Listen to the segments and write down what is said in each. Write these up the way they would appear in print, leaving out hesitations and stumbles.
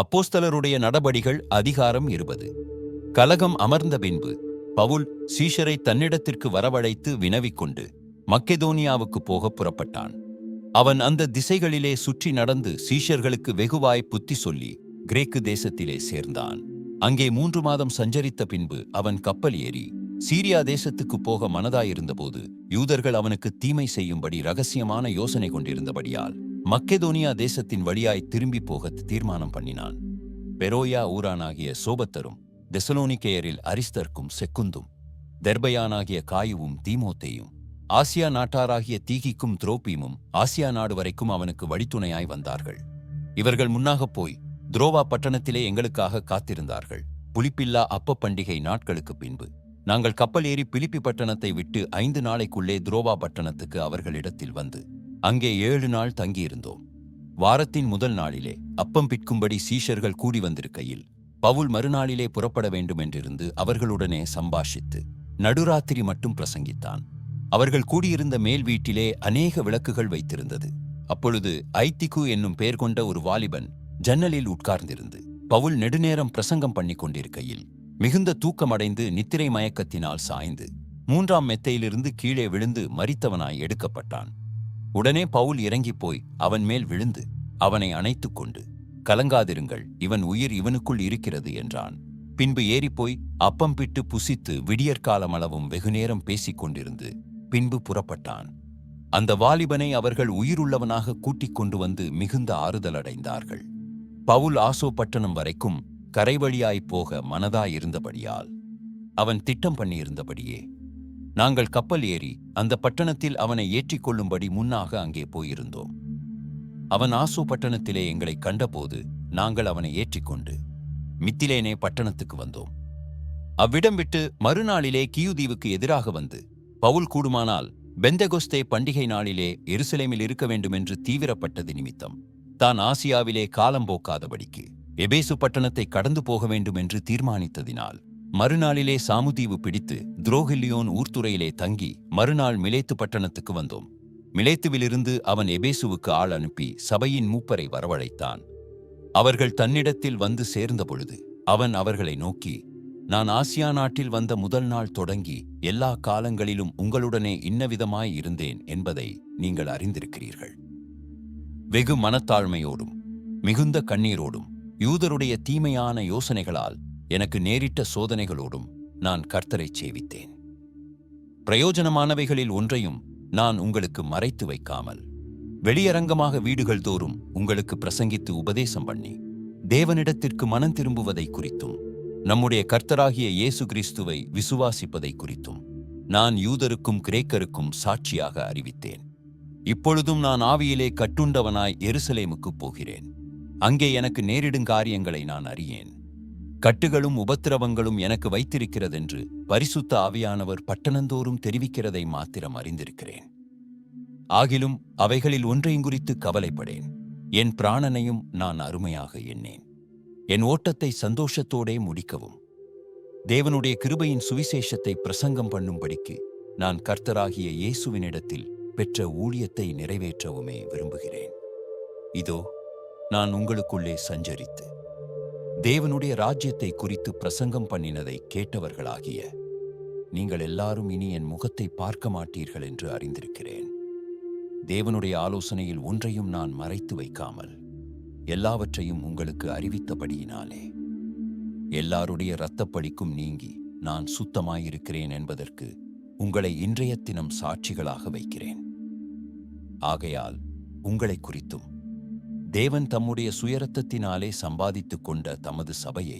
அப்போஸ்தலருடைய நடபடிகள் அதிகாரம் 20. கலகம் அமர்ந்த பின்பு பவுல் சீஷரை தன்னிடத்திற்கு வரவழைத்து வினவிக்கொண்டு மக்கெதோனியாவுக்கு போக புறப்பட்டான். அவன் அந்த திசைகளிலே சுற்றி நடந்து சீஷர்களுக்கு வெகுவாய் புத்தி சொல்லி கிரேக்கு தேசத்திலே சேர்ந்தான். அங்கே 3 மாதம் சஞ்சரித்த பின்பு அவன் கப்பல் ஏறி சீரியா தேசத்துக்கு போக மனதாயிருந்தபோது யூதர்கள் அவனுக்கு தீமை செய்யும்படி இரகசியமான யோசனை கொண்டிருந்தபடியால் மக்கெதோனியா தேசத்தின் வழியாய் திரும்பி போக தீர்மானம் பண்ணினான். பெரோயா ஊரானாகிய சோபத்தரும் தெசலோனிக்கேயரில் அரிஸ்தர்க்கும் செக்குந்தும் தெர்பையானாகிய காயுவும் தீமோத்தேயும் ஆசியா நாட்டாராகிய தீகிக்கும் துரோப்பீமும் ஆசியா நாடு வரைக்கும் அவனுக்கு வழித்துணையாய் வந்தார்கள். இவர்கள் முன்னாகப் போய் துரோவா பட்டணத்திலே எங்களுக்காக காத்திருந்தார்கள். புளிப்பில்லா அப்ப பண்டிகை நாட்களுக்கு பின்பு நாங்கள் கப்பல் ஏறி பிலிப்பி பட்டணத்தை விட்டு 5 நாளைக்குள்ளே துரோவா பட்டணத்துக்கு அவர்களிடத்தில் வந்து அங்கே 7 நாள் தங்கியிருந்தோம். வாரத்தின் முதல் நாளிலே அப்பம் பிற்கும்படி சீஷர்கள் கூடி வந்திருக்கையில் பவுல் மறுநாளிலே புறப்பட வேண்டும் என்றிருந்து அவர்களுடனே சம்பாஷித்து நடுராத்திரி மட்டும் பிரசங்கித்தான். அவர்கள் கூடியிருந்த மேல் வீட்டிலே அநேக விளக்குகள் வைத்திருந்தது. அப்பொழுது ஐத்திகு என்னும் பெயர் கொண்ட ஒரு வாலிபன் ஜன்னலில் உட்கார்ந்திருந்து பவுல் நெடுநேரம் பிரசங்கம் பண்ணி கொண்டிருக்கையில் மிகுந்த தூக்கமடைந்து நித்திரை மயக்கத்தினால் சாய்ந்து 3ஆம் மெத்தையிலிருந்து கீழே விழுந்து மரித்தவனாய் எடுக்கப்பட்டான். உடனே பவுல் இறங்கிப் போய் அவன் மேல் விழுந்து அவனை அணைத்துக் கொண்டு, கலங்காதிருங்கள், இவன் உயிர் இவனுக்குள் இருக்கிறது என்றான். பின்பு ஏறிப்போய் அப்பம் பிட்டு புசித்து விடியற்காலமளவும் வெகுநேரம் பேசிக் கொண்டிருந்து பின்பு புறப்பட்டான். அந்த வாலிபனை அவர்கள் உயிருள்ளவனாக கூட்டிக் கொண்டு வந்து மிகுந்த ஆறுதல் அடைந்தார்கள். பவுல் ஆசோ பட்டணம் வரைக்கும் கரைவழியாய்ப் போக மனதாயிருந்தபடியால் அவன் திட்டம் பண்ணியிருந்தபடியே நாங்கள் கப்பல் ஏறி அந்த பட்டணத்தில் அவனை ஏற்றிக்கொள்ளும்படி முன்னாக அங்கே போயிருந்தோம். அவன் ஆசோ பட்டணத்திலே எங்களை கண்டபோது நாங்கள் அவனை ஏற்றிக்கொண்டு மித்திலேனே பட்டணத்துக்கு வந்தோம். அவ்விடம் விட்டு மறுநாளிலே கியுதீவுக்கு எதிராக வந்து பவுல் கூடுமானால் பெந்தெகொஸ்தே பண்டிகை நாளிலே எருசலேமில் இருக்க வேண்டுமென்று தீவிரப்பட்டது நிமித்தம் தான் ஆசியாவிலே காலம் போக்காதபடிக்கு எபேசு பட்டணத்தை கடந்து போக வேண்டும் என்று தீர்மானித்ததினால் மறுநாளிலே சாமுதீவு பிடித்து துரோகில்லியோன் ஊர்த்துறையிலே தங்கி மறுநாள் மிலேத்து பட்டணத்துக்கு வந்தோம். மிலேத்துவிலிருந்து அவன் எபேசுவுக்கு ஆள் அனுப்பி சபையின் மூப்பரை வரவழைத்தான். அவர்கள் தன்னிடத்தில் வந்து சேர்ந்த பொழுது அவன் அவர்களை நோக்கி, நான் ஆசியா நாட்டில் வந்த முதல் நாள் தொடங்கி எல்லா காலங்களிலும் உங்களுடனே இன்னவிதமாய் இருந்தேன் என்பதை நீங்கள் அறிந்திருக்கிறீர்கள். வெகு மனத்தாழ்மையோடும் மிகுந்த கண்ணீரோடும் யூதருடைய தீமையான யோசனைகளால் எனக்கு நேரிட்ட சோதனைகளோடும் நான் கர்த்தரைச் சேவித்தேன். பிரயோஜனமானவைகளில் ஒன்றையும் நான் உங்களுக்கு மறைத்து வைக்காமல் வெளியரங்கமாக வீடுகள் தோறும் உங்களுக்கு பிரசங்கித்து உபதேசம் பண்ணி தேவனிடத்திற்கு மனம் திரும்புவதை குறித்தும் நம்முடைய கர்த்தராகிய இயேசு கிறிஸ்துவை விசுவாசிப்பதை குறித்தும் நான் யூதருக்கும் கிரேக்கருக்கும் சாட்சியாக அறிவித்தேன். இப்பொழுதும் நான் ஆவியிலே கட்டுண்டவனாய் எருசலேமுக்கு போகிறேன். அங்கே எனக்கு நேரிடும் காரியங்களை நான் அறியேன். கட்டுகளும் உபத்திரவங்களும் எனக்கு வைத்திருக்கிறதென்று பரிசுத்த ஆவியானவர் பட்டணந்தோறும் தெரிவிக்கிறதை மாத்திரம் அறிந்திருக்கிறேன். ஆகிலும் அவைகளில் ஒன்றையும் குறித்து கவலைப்படேன். என் பிராணனையும் நான் அருமையாக எண்ணேன். என் ஓட்டத்தை சந்தோஷத்தோடே முடிக்கவும் தேவனுடைய கிருபையின் சுவிசேஷத்தை பிரசங்கம் பண்ணும்படிக்கு நான் கர்த்தராகிய இயேசுவினிடத்தில் பெற்ற ஊழியத்தை நிறைவேற்றவுமே விரும்புகிறேன். இதோ நான் உங்களுக்குள்ளே சஞ்சரித்து தேவனுடைய ராஜ்யத்தை குறித்து பிரசங்கம் பண்ணினதை கேட்டவர்களாகிய நீங்கள் எல்லாரும் இனி என் முகத்தை பார்க்க மாட்டீர்கள் என்று அறிந்திருக்கிறேன். தேவனுடைய ஆலோசனையில் ஒன்றையும் நான் மறைத்து வைக்காமல் எல்லாவற்றையும் உங்களுக்கு அறிவித்தபடியினாலே எல்லாருடைய இரத்தப்பழிக்கும் நீங்கி நான் சுத்தமாயிருக்கிறேன் என்பதற்கு உங்களை இன்றைய தினம் சாட்சிகளாக வைக்கிறேன். ஆகையால் உங்களை குறித்தும் தேவன் தம்முடைய சுயரத்தத்தினாலே சம்பாதித்துக் கொண்ட தமது சபையை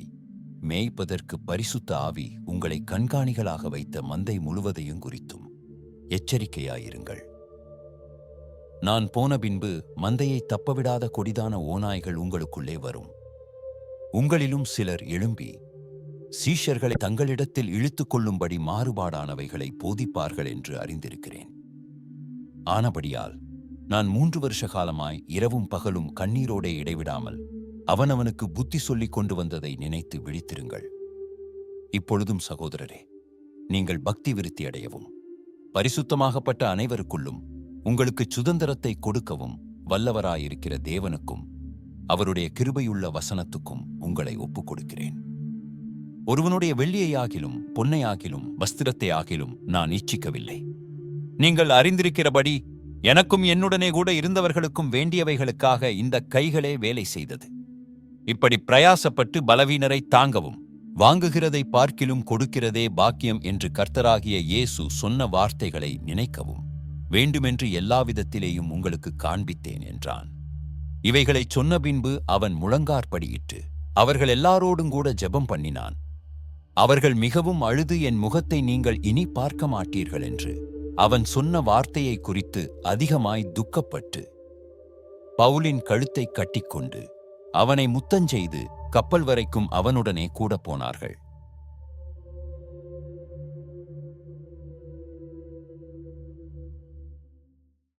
மேய்ப்பதற்கு பரிசுத்த ஆவி உங்களை கண்காணிகளாக வைத்த மந்தை முழுவதையும் குறித்தும் எச்சரிக்கையாயிருங்கள். நான் போன பின்பு மந்தையை தப்பவிடாத கொடிதான ஓநாய்கள் உங்களுக்குள்ளே வரும். உங்களிலும் சிலர் எழும்பி சீஷர்களை தங்களிடத்தில் இழுத்துக் கொள்ளும்படி மாறுபாடானவைகளை போதிப்பார்கள் என்று அறிந்திருக்கிறேன். ஆனபடியால் நான் 3 வருஷ காலமாய் இரவும் பகலும் கண்ணீரோடே இடைவிடாமல் அவனவனுக்கு புத்தி சொல்லிக் கொண்டு வந்ததை நினைத்து விழித்திருங்கள். இப்பொழுதும் சகோதரரே, நீங்கள் பக்தி விருத்தி அடையவும் பரிசுத்தமாகப்பட்ட அனைவருக்குள்ளும் உங்களுக்கு சுதந்திரத்தை கொடுக்கவும் வல்லவராயிருக்கிற தேவனுக்கும் அவருடைய கிருபையுள்ள வசனத்துக்கும் உங்களை ஒப்புக் கொடுக்கிறேன். ஒருவனுடைய வெள்ளியையாகிலும் பொன்னையாகிலும் வஸ்திரத்தை ஆகிலும் நான் இச்சிக்கவில்லை. நீங்கள் அறிந்திருக்கிறபடி எனக்கும் என்னுடனே கூட இருந்தவர்களுக்கும் வேண்டியவைகளுக்காக இந்த கைகளே வேலை செய்தது. இப்படி பிரயாசப்பட்டு பலவீனரை தாங்கவும் வாங்குகிறதை பார்க்கிலும் கொடுக்கிறதே பாக்கியம் என்று கர்த்தராகிய இயேசு சொன்ன வார்த்தைகளை நினைக்கவும் வேண்டுமென்று எல்லாவிதத்திலேயும் உங்களுக்கு காண்பித்தேன் என்றான். இவைகளைச் சொன்ன பின்பு அவன் முழங்காற்படியிட்டு அவர்கள் எல்லாரோடும் கூட ஜெபம் பண்ணினான். அவர்கள் மிகவும் அழுது, என் முகத்தை நீங்கள் இனி பார்க்க மாட்டீர்கள் என்று அவன் சொன்ன வார்த்தையை குறித்து அதிகமாய் துக்கப்பட்டு பவுலின் கழுத்தை கட்டிக்கொண்டு அவனை முத்தஞ்செய்து கப்பல் வரைக்கும் அவனுடனே கூட போனார்கள்.